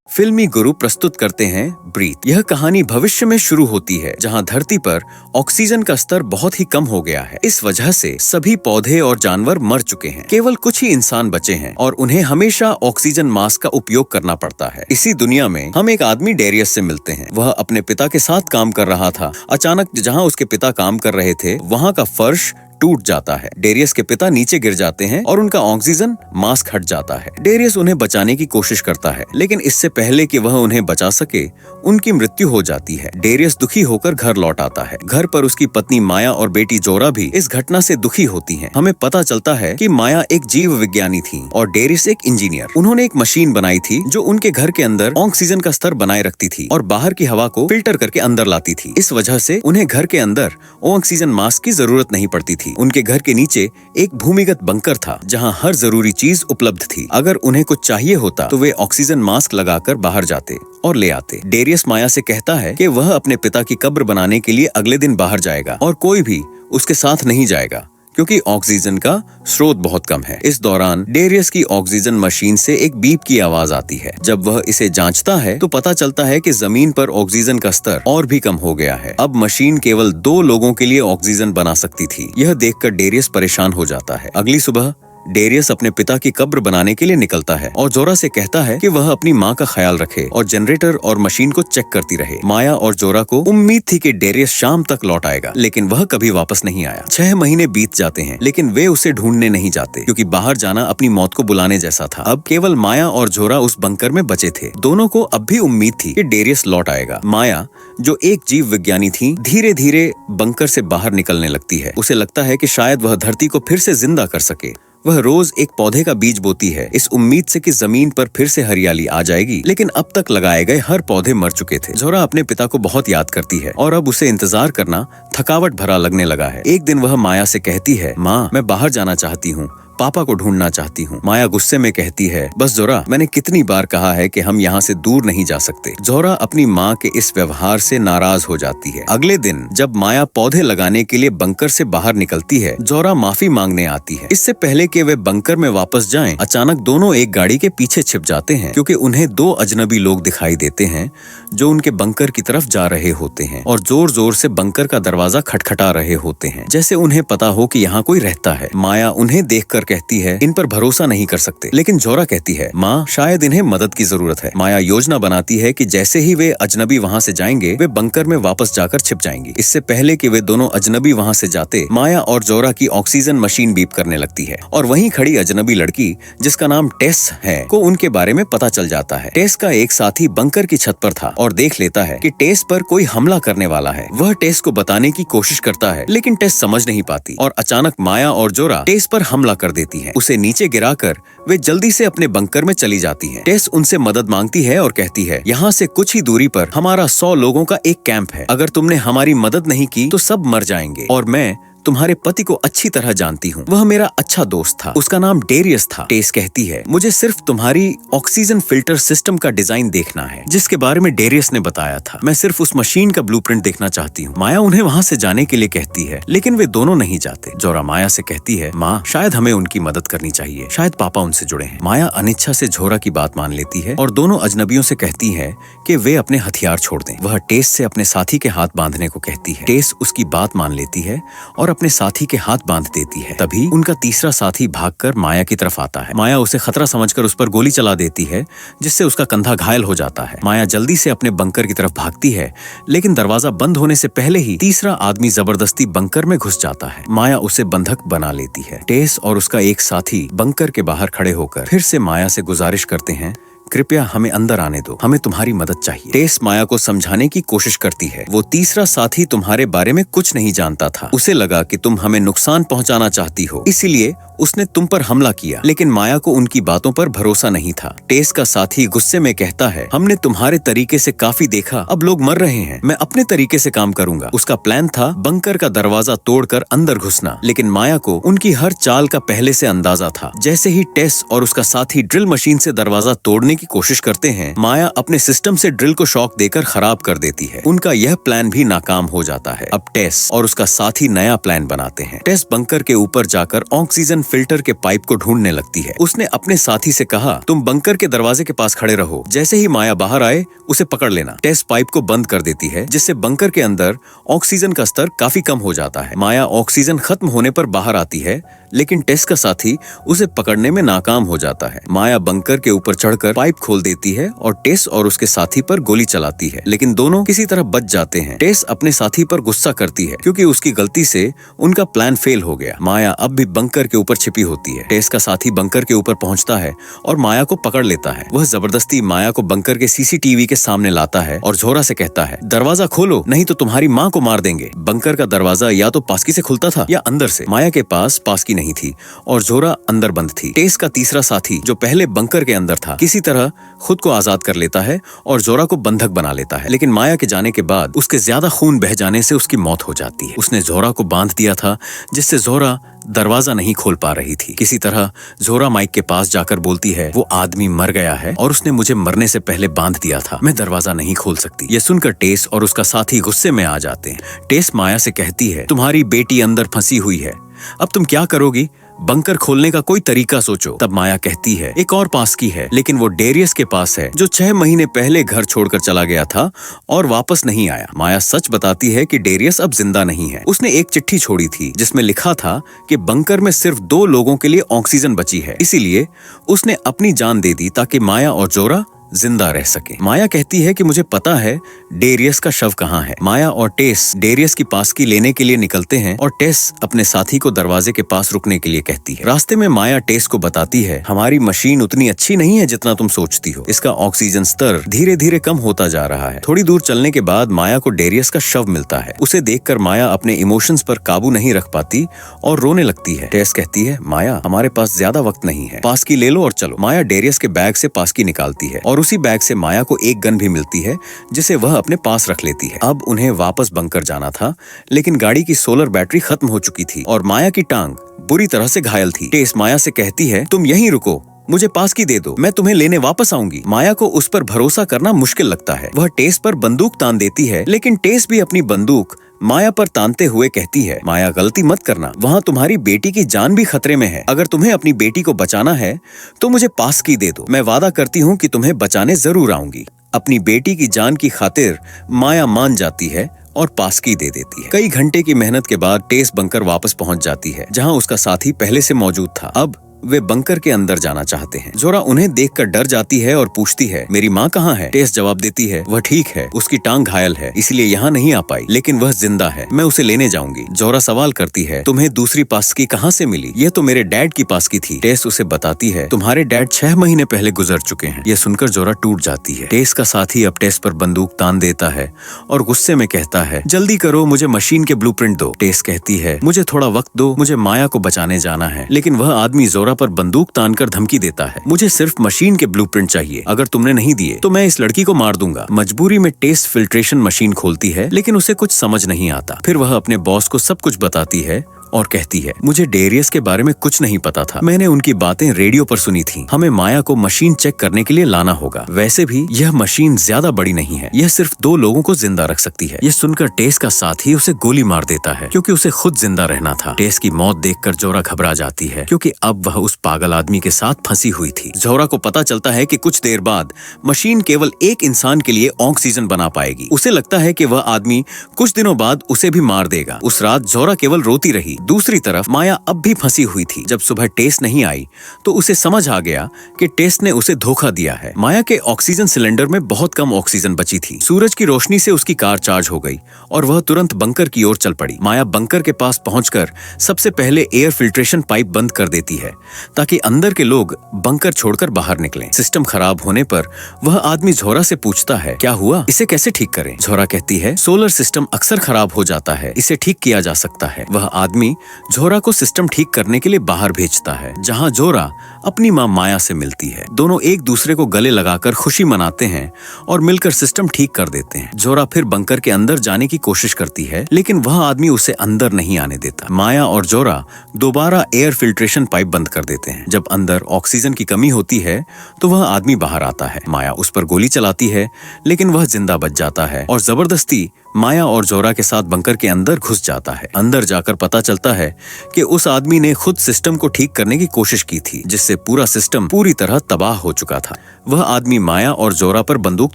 फिल्मी गुरु प्रस्तुत करते हैं ब्रीथ। यह कहानी भविष्य में शुरू होती है जहां धरती पर ऑक्सीजन का स्तर बहुत ही कम हो गया है। इस वजह से सभी पौधे और जानवर मर चुके हैं। केवल कुछ ही इंसान बचे हैं और उन्हें हमेशा ऑक्सीजन मास्क का उपयोग करना पड़ता है। इसी दुनिया में हम एक आदमी डेरियस से मिलते हैं। वह अपने पिता के साथ काम कर रहा था। अचानक जहाँ उसके पिता काम कर रहे थे वहाँ का फर्श टूट जाता है। डेरियस के पिता नीचे गिर जाते हैं और उनका ऑक्सीजन मास्क हट जाता है। डेरियस उन्हें बचाने की कोशिश करता है, लेकिन इससे पहले कि वह उन्हें बचा सके उनकी मृत्यु हो जाती है। डेरियस दुखी होकर घर लौट आता है। घर पर उसकी पत्नी माया और बेटी जोरा भी इस घटना से दुखी होती हैं। हमें पता चलता है कि माया एक जीव विज्ञानी थी और डेरियस एक इंजीनियर। उन्होंने एक मशीन बनाई थी जो उनके घर के अंदर ऑक्सीजन का स्तर बनाए रखती थी और बाहर की हवा को फिल्टर करके अंदर लाती थी। इस वजह से उन्हें घर के अंदर ऑक्सीजन मास्क की जरूरत नहीं पड़ती थी। उनके घर के नीचे एक भूमिगत बंकर था जहां हर जरूरी चीज उपलब्ध थी। अगर उन्हें कुछ चाहिए होता तो वे ऑक्सीजन मास्क लगाकर बाहर जाते और ले आते। डेरियस माया से कहता है कि वह अपने पिता की कब्र बनाने के लिए अगले दिन बाहर जाएगा और कोई भी उसके साथ नहीं जाएगा क्योंकि ऑक्सीजन का स्रोत बहुत कम है। इस दौरान डेरियस की ऑक्सीजन मशीन से एक बीप की आवाज आती है। जब वह इसे जांचता है तो पता चलता है कि जमीन पर ऑक्सीजन का स्तर और भी कम हो गया है। अब मशीन केवल 2 लोगों के लिए ऑक्सीजन बना सकती थी। यह देखकर डेरियस परेशान हो जाता है। अगली सुबह डेरियस अपने पिता की कब्र बनाने के लिए निकलता है और जोरा से कहता है कि वह अपनी माँ का ख्याल रखे और जनरेटर और मशीन को चेक करती रहे। माया और जोरा को उम्मीद थी कि डेरियस शाम तक लौट आएगा, लेकिन वह कभी वापस नहीं आया। 6 महीने बीत जाते हैं, लेकिन वे उसे ढूंढने नहीं जाते क्योंकि बाहर जाना अपनी मौत को बुलाने जैसा था। अब केवल माया और जोरा उस बंकर में बचे थे। दोनों को अब भी उम्मीद थी कि डेरियस लौट आएगा। माया, जो एक जीव विज्ञानी थी, धीरे धीरे बंकर से बाहर निकलने लगती है। उसे लगता है कि शायद वह धरती को फिर से जिंदा कर सके। वह रोज एक पौधे का बीज बोती है, इस उम्मीद से कि जमीन पर फिर से हरियाली आ जाएगी, लेकिन अब तक लगाए गए हर पौधे मर चुके थे। जोरा अपने पिता को बहुत याद करती है और अब उसे इंतजार करना थकावट भरा लगने लगा है। एक दिन वह माया से कहती है, माँ, मैं बाहर जाना चाहती हूँ, पापा को ढूंढना चाहती हूँ। माया गुस्से में कहती है, बस जोरा, मैंने कितनी बार कहा है कि हम यहाँ से दूर नहीं जा सकते। जोरा अपनी माँ के इस व्यवहार से नाराज हो जाती है। अगले दिन जब माया पौधे लगाने के लिए बंकर से बाहर निकलती है, जोरा माफी मांगने आती है। इससे पहले कि वे बंकर में वापस जाएं, अचानक दोनों एक गाड़ी के पीछे छिप जाते हैं क्योंकि उन्हें 2 अजनबी लोग दिखाई देते हैं जो उनके बंकर की तरफ जा रहे होते हैं और जोर जोर से बंकर का दरवाजा खटखटा रहे होते हैं, जैसे उन्हें पता हो कि यहाँ कोई रहता है। माया उन्हें देखकर कहती है, इन पर भरोसा नहीं कर सकते, लेकिन जोरा कहती है, माँ, शायद इन्हें मदद की जरूरत है। माया योजना बनाती है कि जैसे ही वे अजनबी वहाँ से जाएंगे, वे बंकर में वापस जाकर छिप जाएंगी। इससे पहले कि वे दोनों अजनबी वहाँ से जाते, माया और जोरा की ऑक्सीजन मशीन बीप करने लगती है और वहीं खड़ी अजनबी लड़की, जिसका नाम टेस है, को उनके बारे में पता चल जाता है। टेस का एक साथी बंकर की छत पर था और देख लेता है कि टेस पर कोई हमला करने वाला है। वह टेस को बताने की कोशिश करता है, लेकिन टेस समझ नहीं पाती और अचानक माया और जोरा टेस पर हमला कर देती है। उसे नीचे गिराकर वे जल्दी से अपने बंकर में चली जाती हैं। टेस उनसे मदद मांगती है और कहती है, यहाँ से कुछ ही दूरी पर हमारा 100 लोगों का एक कैंप है। अगर तुमने हमारी मदद नहीं की तो सब मर जाएंगे और मैं तुम्हारे पति को अच्छी तरह जानती हूँ। वह मेरा अच्छा दोस्त था, उसका नाम डेरियस था। टेस कहती है, मुझे सिर्फ तुम्हारी ऑक्सीजन फिल्टर सिस्टम का डिजाइन देखना है जिसके बारे में डेरियस ने बताया था। मैं सिर्फ उस मशीन का ब्लूप्रिंट देखना चाहती हूँ। माया उन्हें वहाँ से जाने के लिए कहती है, लेकिन वे दोनों नहीं जाते। जोरा माया से कहती है, माँ, शायद हमें उनकी मदद करनी चाहिए, शायद पापा उनसे जुड़े हैं। माया अनिच्छा से जोरा की बात मान लेती है और दोनों अजनबियों से कहती है कि वे अपने हथियार छोड़ दें। वह टेस से अपने साथी के हाथ बांधने को कहती है। टेस उसकी बात मान लेती है और अपने साथी के हाथ बांध देती है। तभी उनका तीसरा साथी भागकर माया की तरफ आता है। माया उसे खतरा समझकर उस पर गोली चला देती है, जिससे उसका कंधा घायल हो जाता है। माया जल्दी से अपने बंकर की तरफ भागती है, लेकिन दरवाजा बंद होने से पहले ही तीसरा आदमी जबरदस्ती बंकर में घुस जाता है। माया उसे बंधक बना लेती है। टेस और उसका एक साथी बंकर के बाहर खड़े होकर फिर से माया से गुजारिश करते हैं, कृपया हमें अंदर आने दो, हमें तुम्हारी मदद चाहिए। टेस माया को समझाने की कोशिश करती है, वो तीसरा साथी तुम्हारे बारे में कुछ नहीं जानता था। उसे लगा कि तुम हमें नुकसान पहुंचाना चाहती हो, इसीलिए उसने तुम पर हमला किया। लेकिन माया को उनकी बातों पर भरोसा नहीं था। टेस का साथी गुस्से में कहता है, हमने तुम्हारे तरीके से काफी देखा, अब लोग मर रहे हैं, मैं अपने तरीके से काम करूंगा। उसका प्लान था बंकर का दरवाजा तोड़कर अंदर घुसना, लेकिन माया को उनकी हर चाल का पहले से अंदाजा था। जैसे ही टेस और उसका साथी ड्रिल मशीन से दरवाजा तोड़ने की कोशिश करते हैं, माया अपने सिस्टम से ड्रिल को शॉक देकर खराब कर देती है। उनका यह प्लान भी नाकाम हो जाता है। अब टेस और उसका साथी नया प्लान बनाते हैं। टेस बंकर के ऊपर जाकर ऑक्सीजन फिल्टर के पाइप को ढूंढने लगती है। उसने अपने साथी से कहा, तुम बंकर के दरवाजे के पास खड़े रहो, जैसे ही माया बाहर आए उसे पकड़ लेना। टेस पाइप को बंद कर देती है, जिससे बंकर के अंदर ऑक्सीजन का स्तर काफी कम हो जाता है। माया ऑक्सीजन खत्म होने पर बाहर आती है, लेकिन टेस का साथी उसे पकड़ने में नाकाम हो जाता है। माया बंकर के ऊपर चढ़कर पाइप खोल देती है और टेस और उसके साथी पर गोली चलाती है, लेकिन दोनों किसी तरह बच जाते हैं। टेस अपने साथी पर गुस्सा करती है क्योंकि उसकी गलती से उनका प्लान फेल हो गया। माया अब भी बंकर के ऊपर छिपी होती है। टेस का साथी बंकर के ऊपर पहुंचता है और माया को पकड़ लेता है। वह जबरदस्ती माया को बंकर के सीसीटीवी के सामने लाता है और झोरा से कहता है, दरवाजा खोलो नहीं तो तुम्हारी माँ को मार देंगे। बंकर का दरवाजा या तो पासकी से खुलता था या अंदर से। माया के पास पासकी नहीं थी और झोरा अंदर बंद थी। टेस का तीसरा साथी, जो पहले बंकर के अंदर था, किसी तरह खुद को आजाद कर लेता है और झोरा को बंधक बना लेता है, लेकिन माया के जाने के बाद उसके ज्यादा खून बह जाने से उसकी मौत हो जाती है। उसने झोरा को बांध दिया था, जिससे झोरा दरवाजा नहीं खोल पा रही थी। किसी तरह झोरा माइक के पास जाकर बोलती है, वो आदमी मर गया है और उसने मुझे मरने से पहले बांध दिया था, मैं दरवाजा नहीं खोल सकती। ये सुनकर टेस और उसका साथी गुस्से में आ जाते हैं। टेस माया से कहती है, तुम्हारी बेटी अंदर फंसी हुई है, अब तुम क्या करोगी? बंकर खोलने का कोई तरीका सोचो। तब माया कहती है, एक और पासकी है, लेकिन वो डेरियस के पास है, जो 6 महीने पहले घर छोड़कर चला गया था और वापस नहीं आया। माया सच बताती है कि डेरियस अब जिंदा नहीं है। उसने एक चिट्ठी छोड़ी थी जिसमें लिखा था कि बंकर में सिर्फ 2 लोगों के लिए ऑक्सीजन बची है, इसीलिए उसने अपनी जान दे दी ताकि माया और जोरा जिंदा रह सके। माया कहती है कि मुझे पता है डेरियस का शव कहाँ है। माया और टेस डेरियस की पासकी लेने के लिए निकलते हैं और टेस अपने साथी को दरवाजे के पास रुकने के लिए कहती है। रास्ते में माया टेस को बताती है, हमारी मशीन उतनी अच्छी नहीं है जितना तुम सोचती हो, इसका ऑक्सीजन स्तर धीरे धीरे कम होता जा रहा है। थोड़ी दूर चलने के बाद माया को डेरियस का शव मिलता है। उसे देखकर माया अपने इमोशंस पर काबू नहीं रख पाती और रोने लगती है। टेस कहती है, माया हमारे पास ज्यादा वक्त नहीं है, पासकी ले लो और चलो। माया डेरियस के बैग से पासकी निकालती है और उसी बैग से माया को एक गन भी मिलती है, जिसे वह अपने पास रख लेती है। अब उन्हें वापस बंकर जाना था, लेकिन गाड़ी की सोलर बैटरी खत्म हो चुकी थी और माया की टांग बुरी तरह से घायल थी। टेस माया से कहती है, तुम यहीं रुको, मुझे पासकी दे दो, मैं तुम्हें लेने वापस आऊंगी। माया को उस पर भरोसा करना मुश्किल लगता है। वह टेस पर बंदूक तान देती है, लेकिन टेस भी अपनी बंदूक माया पर तानते हुए कहती है, माया गलती मत करना, वहाँ तुम्हारी बेटी की जान भी खतरे में है। अगर तुम्हें अपनी बेटी को बचाना है तो मुझे पासकी दे दो, मैं वादा करती हूँ कि तुम्हें बचाने जरूर आऊंगी। अपनी बेटी की जान की खातिर माया मान जाती है और पासकी दे देती है। कई घंटे की मेहनत के बाद टेस बंकर वापस पहुंच जाती है, जहां उसका साथी पहले से मौजूद था। अब वे बंकर के अंदर जाना चाहते हैं। जोरा उन्हें देखकर डर जाती है और पूछती है, मेरी माँ कहाँ है? टेस जवाब देती है, वह ठीक है, उसकी टांग घायल है, इसलिए यहाँ नहीं आ पाई, लेकिन वह जिंदा है, मैं उसे लेने जाऊंगी। जोरा सवाल करती है, तुम्हें दूसरी पासकी कहाँ से मिली? यह तो मेरे डैड की पासकी थी। टेस उसे बताती है, तुम्हारे डैड 6 महीने पहले गुजर चुके हैं। यह सुनकर जोरा टूट जाती है। टेस का साथी अब टेस पर बंदूक तान देता है और गुस्से में कहता है, जल्दी करो, मुझे मशीन के ब्लूप्रिंट दो। टेस कहती है, मुझे थोड़ा वक्त दो, मुझे माया को बचाने जाना है। लेकिन वह आदमी जोरा पर बंदूक तानकर धमकी देता है, मुझे सिर्फ मशीन के ब्लूप्रिंट चाहिए, अगर तुमने नहीं दिए तो मैं इस लड़की को मार दूंगा। मजबूरी में टेस फिल्ट्रेशन मशीन खोलती है, लेकिन उसे कुछ समझ नहीं आता। फिर वह अपने बॉस को सब कुछ बताती है और कहती है, मुझे डेरियस के बारे में कुछ नहीं पता था, मैंने उनकी बातें रेडियो पर सुनी थी, हमें माया को मशीन चेक करने के लिए लाना होगा। वैसे भी यह मशीन ज्यादा बड़ी नहीं है, यह सिर्फ 2 लोगों को जिंदा रख सकती है। यह सुनकर टेस का साथी उसे गोली मार देता है, क्योंकि उसे खुद जिंदा रहना था। टेस की मौत देखकर जोरा घबरा जाती है, क्योंकि अब वह उस पागल आदमी के साथ फंसी हुई थी। जोरा को पता चलता है कि कुछ देर बाद मशीन केवल एक इंसान के लिए ऑक्सीजन बना पाएगी। उसे लगता है कि वह आदमी कुछ दिनों बाद उसे भी मार देगा। उस रात जोरा केवल रोती रही। दूसरी तरफ माया अब भी फंसी हुई थी। जब सुबह टेस नहीं आई तो उसे समझ आ गया कि टेस ने उसे धोखा दिया है। माया के ऑक्सीजन सिलेंडर में बहुत कम ऑक्सीजन बची थी। सूरज की रोशनी से उसकी कार चार्ज हो गई और वह तुरंत बंकर की ओर चल पड़ी। माया बंकर के पास पहुंचकर सबसे पहले एयर फिल्ट्रेशन पाइप बंद कर देती है, ताकि अंदर के लोग बंकर छोड़कर बाहर निकलें। सिस्टम खराब होने पर वह आदमी झोरा से पूछता है, क्या हुआ, इसे कैसे ठीक करें? झोरा कहती है, सोलर सिस्टम अक्सर खराब हो जाता है, इसे ठीक किया जा सकता है। वह आदमी झोरा को सिस्टम ठीक करने के लिए बाहर भेजता है, जहां झोरा अपनी मां माया से मिलती है। दोनों एक दूसरे को गले लगाकर खुशी मनाते हैं और मिलकर सिस्टम ठीक कर देते हैं। झोरा फिर बंकर के अंदर जाने की कोशिश करती है, लेकिन वह आदमी उसे अंदर नहीं आने देता। माया और झोरा दोबारा एयर फिल्ट्रेशन पाइप बंद कर देते हैं। जब अंदर ऑक्सीजन की कमी होती है तो वह आदमी बाहर आता है। माया उस पर गोली चलाती है, लेकिन वह जिंदा बच जाता है और जबरदस्ती माया और जोरा के साथ बंकर के अंदर घुस जाता है। अंदर जाकर पता चलता है कि उस आदमी ने खुद सिस्टम को ठीक करने की कोशिश की थी, जिससे पूरा सिस्टम पूरी तरह तबाह हो चुका था। वह आदमी माया और जोरा पर बंदूक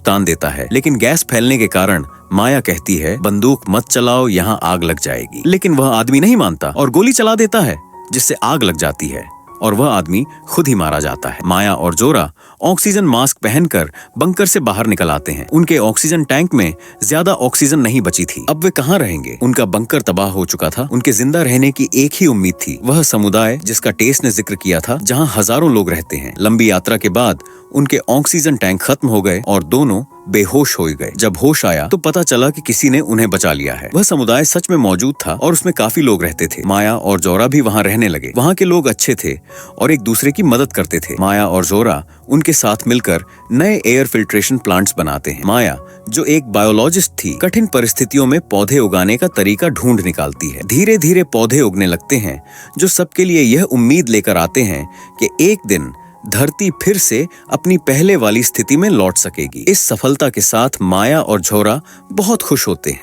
तान देता है, लेकिन गैस फैलने के कारण माया कहती है बंदूक मत चलाओ, यहाँ आग लग जाएगी। लेकिन वह आदमी नहीं मानता और गोली चला देता है, जिससे आग लग जाती है और वह आदमी खुद ही मारा जाता है। माया और जोरा ऑक्सीजन मास्क पहनकर बंकर से बाहर निकल आते हैं। उनके ऑक्सीजन टैंक में ज्यादा ऑक्सीजन नहीं बची थी। अब वे कहाँ रहेंगे? उनका बंकर तबाह हो चुका था। उनके जिंदा रहने की एक ही उम्मीद थी, वह समुदाय जिसका टेस ने जिक्र किया था, जहाँ हजारों लोग रहते हैं। लंबी यात्रा के बाद उनके ऑक्सीजन टैंक खत्म हो गए और दोनों बेहोश हो गए। जब होश आया तो पता चला कि किसी ने उन्हें बचा लिया है। वह समुदाय सच में मौजूद था और उसमें काफी लोग रहते थे। माया और जोरा भी वहाँ रहने लगे। वहाँ के लोग अच्छे थे और एक दूसरे की मदद करते थे। माया और जोरा उनके साथ मिलकर नए एयर फिल्ट्रेशन प्लांट्स बनाते हैं। माया, जो एक बायोलॉजिस्ट थी, कठिन परिस्थितियों में पौधे उगाने का तरीका ढूंढ निकालती है। धीरे धीरे पौधे उगने लगते हैं जो सबके लिए यह उम्मीद लेकर आते हैं कि एक दिन धरती फिर से अपनी पहले वाली स्थिति में लौट सकेगी। इस सफलता के साथ माया और जोरा बहुत खुश होते हैं।